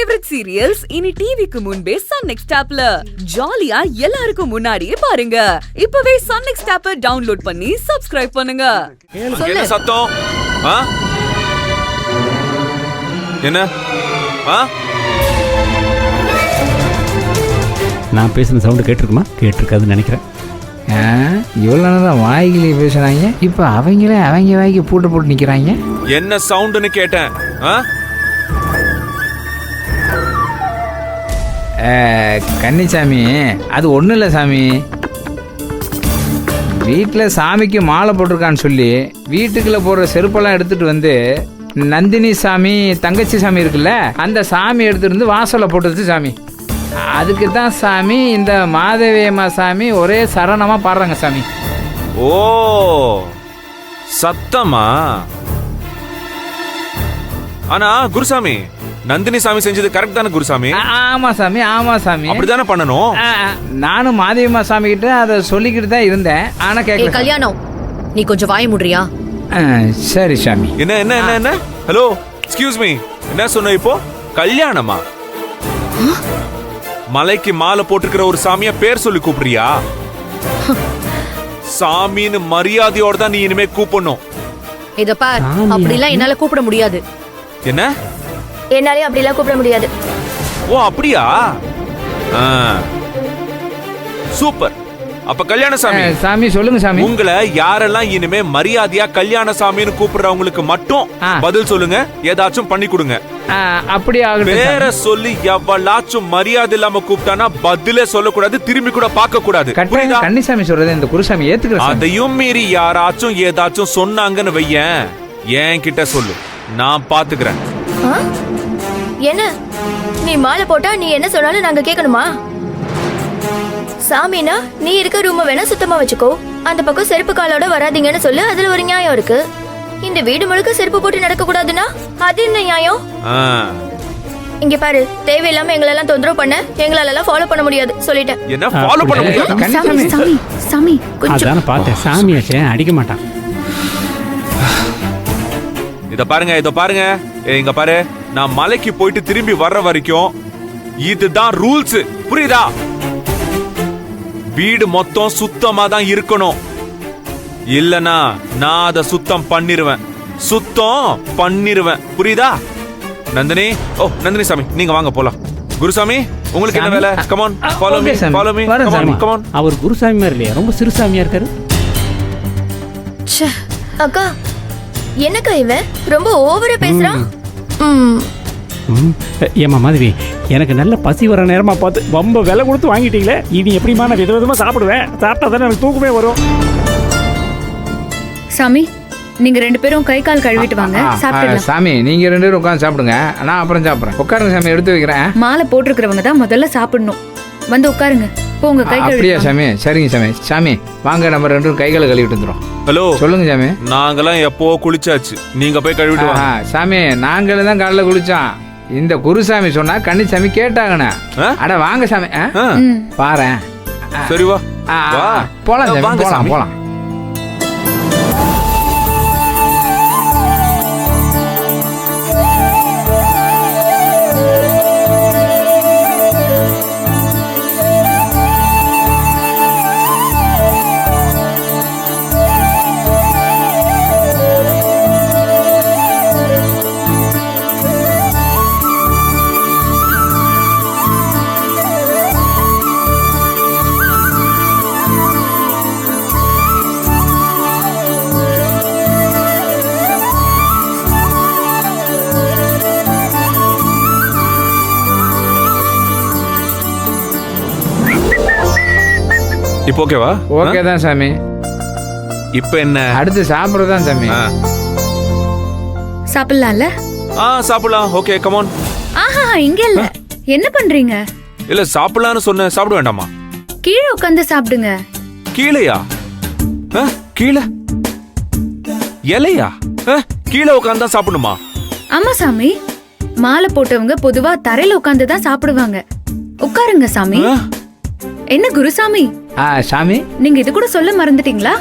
Favourite serials இனி டிவிக்கு முன்பே சன் நெக்ஸ்ட் ஆப்ல ஜாலியா எல்லாருக்கும் முன்னாடியே பாருங்க. இப்பவே சன் நெக்ஸ்ட் ஆப்பை டவுன்லோட் பண்ணி சப்ஸ்கிரைப் பண்ணுங்க. என்ன சத்தம்? என்ன? நான் பேசுன சவுண்ட் கேட்டிருக்குமா? கேட்டிருக்காதுன்னு நினைக்கிறேன். இவ்வளோ தான் வாய்கிலே பேசுறாங்க, இப்போ அவங்களே அவங்க வாய்க்கு பூட்டு போட்டு நிற்கிறாங்க. என்ன சவுண்டுன்னு கேட்டேன். கன்னிசாமி, அது ஒன்றும் இல்லை சாமி. வீட்டில் சாமிக்கு மாலை போட்டிருக்கான்னு சொல்லி வீட்டுக்குள்ளே போடுற செருப்பெல்லாம் எடுத்துகிட்டு வந்து நந்தினி சாமி தங்கச்சி சாமி இருக்குல்ல, அந்த சாமி எடுத்துகிட்டு வந்து வாசலில் போட்டுருச்சு சாமி. அதுக்கு தான் சாமி இந்த மாதவியம்மா சாமி ஒரே சரணமாக பாடுறாங்க சாமி. ஓ சத்தமா? ஆனா குருசாமி, நந்தினி சாமி செஞ்சது கரெக்ட் தானே குருசாமி? ஆமா சாமி, ஆமா சாமி, அப்படிதானே பண்ணணும். நானும் மாதவியம்மா சாமி கிட்ட அதை சொல்லிக்கிட்டு தான் இருந்தேன். ஆனா கேட்கல. கல்யாணம், நீ கொஞ்சம் வாய முடுறியா? சரி சாமி. என்ன என்ன என்ன என்ன? ஹலோ, எக்ஸ்கியூஸ் மீ, என்ன சொன்ன இப்போ? கல்யாணமா? மலைக்கு மாலை போட்டுக்கிற ஒரு சாமியா பேர் சொல்லி கூப்பிடுறியா? சாமின்னு மரியாதையோட தான் நீ இனிமே கூப்பிடணும். இத பார், அப்படிலாம் என்னால கூப்பிட முடியாது. என்ன? என்னாலே அப்படிலாம் கூப்பிட முடியாது. ஓ அப்படியா? சூப்பர். அப்ப கல்யாண சாமி. சாமி சொல்லுங்க சாமி. உங்களை யாரெல்லாம் இனிமே மரியாதையா கல்யாண சாமின்னு கூப்பிடுறவங்களுக்கு மட்டும் பதில் சொல்லுங்க, ஏதாச்சும் பண்ணி கொடுங்க. அப்படியே வேற சொல்லி எவ்வளாச்சும் மரியாதை இல்லாம கூப்பிட்டானா பதிலே சொல்லக்கூடாது, திரும்பி கூட பார்க்க கூடாது. கன்னிசாமி சொல்றது இந்த குருசாமி ஏத்துக்கிற. அதையும் மீறி யாராச்சும் ஏதாச்சும் சொன்னாங்கன்னு வையேன், என் கிட்ட சொல்லு, நான் பாத்துக்கிறேன். என்ன நீ மாலை போட்டா நீ என்ன சொன்னாலும் நாங்க கேட்கணுமா? சாமினா நீ இருக்க ரூம் வேணா சுத்தமா வச்சுக்கோ, அந்த பக்கம் செருப்பு காலோட வராதீங்கன்னு சொல்லு, அதுல ஒரு நியாயம் இருக்கு. இந்த வீடு முழுக்க செருப்பு போட்டு நடக்க கூடாதுன்னா அது என்ன நியாயம்? இங்க பாரு, தேவையில்லாம எங்களெல்லாம் தொந்தரவு பண்ண எங்களால ஃபாலோ பண்ண முடியாது, சொல்லிட்டேன். என்ன ஃபாலோ பண்ண முடியாது? சாமி சாமி அதான பார்த்தேன், சாமியாச்சே அடிக்க மாட்டான். இத பாருங்க, இத பாருங்க, இங்க பாரு, நான் மலைக்கு போயிட்டு திரும்பி வர்ற வரைக்கும் இதுதான் ரூல்ஸ், புரியுதா? வீடு மொத்தம் சுத்தமா தான் இருக்கணும், இல்லனா நான் அதை சுத்தம் பண்ணிருவேன், புரியுதா? நந்தினி, ஓ நந்தினி சாமி, நீங்க வாங்க போலாம். குருசாமி, உங்களுக்கு என்ன வேலை? Come on, follow me, follow me, come on. அவர் குருசாமி மாதிரி இல்லையா, ரொம்ப சிறு சாமியா இருக்காரு. அக்கா, என்னக்கா இவன் ரொம்ப ஓவரா பேசுறான்? ஏமா மாதிரி எனக்கு நல்ல பசி வர நேரமா பார்த்து ரொம்ப விலை கொடுத்து வாங்கிட்டீங்களே, இனி எப்படிமா நான் விதவிதமா சாப்பிடுவேன், சாப்பிட்டா தானே எனக்கு தூக்கமே வரும். சாமி, நீங்க ரெண்டு பேரும் கை கால் கழுவிட்டு வாங்க, சாப்பிடலாம். சாமி, நீங்க ரெண்டு பேரும் உட்கார்ந்து சாப்பிடுங்க, நான் அப்புறம் சாப்பிடுறேன். உட்காருங்க சாமி, எடுத்து வைக்கிறேன். மாலை போட்டுருக்கிறவங்க தான் முதல்ல சாப்பிடணும். வந்து உட்காருங்க, போங்க கை கழுவி. அப்படியா சாமி? சரிங்க சாமி. சாமி வாங்க, நம்ம ரெண்டு பேரும் கைகளை கழுவிட்டு வந்துடும். ஹலோ, சொல்லுங்க சாமி. நாங்கெல்லாம் எப்போ குளிச்சாச்சு, நீங்க போய் கழுவிட்டு வாங்க. சாமி, நாங்களும் தான் காலைல குளிச்சோம். இந்த குருசாமி சொன்னா கன்னிசாமி கேட்டாங்கண்ணா. அட வாங்க சாமி, பாறேன். சரி வா, போலாம் சாமி, போலாம் போலாம். இப்போ ஓகேவா? ஓகே தான் சாமி. இப்போ என்ன? அடுத்து சாப்பிடுறதான் சாமி. சாப்பிடலாம்ல? சாப்பிடலாம். Okay, come on. ஆஹா, இங்க இல்ல. என்ன பண்றீங்க? இல்ல சாப்பிடலாம்னு சொன்னேன், சாப்பிட வேண்டாமா? கீழே உட்கார்ந்து சாப்பிடுங்க. கீழையா? கீழே இலையா? கீழே உட்கார்ந்து தான் சாப்பிடணுமா? ஆமா சாமி, மாலை போட்டவங்க பொதுவா தரையில உட்கார்ந்து தான் சாப்பிடுவாங்க. உட்காருங்க சாமி. என்ன குருசாமி, சாமி, நீங்க இது கூட சொல்ல மறந்துட்டீங்களா?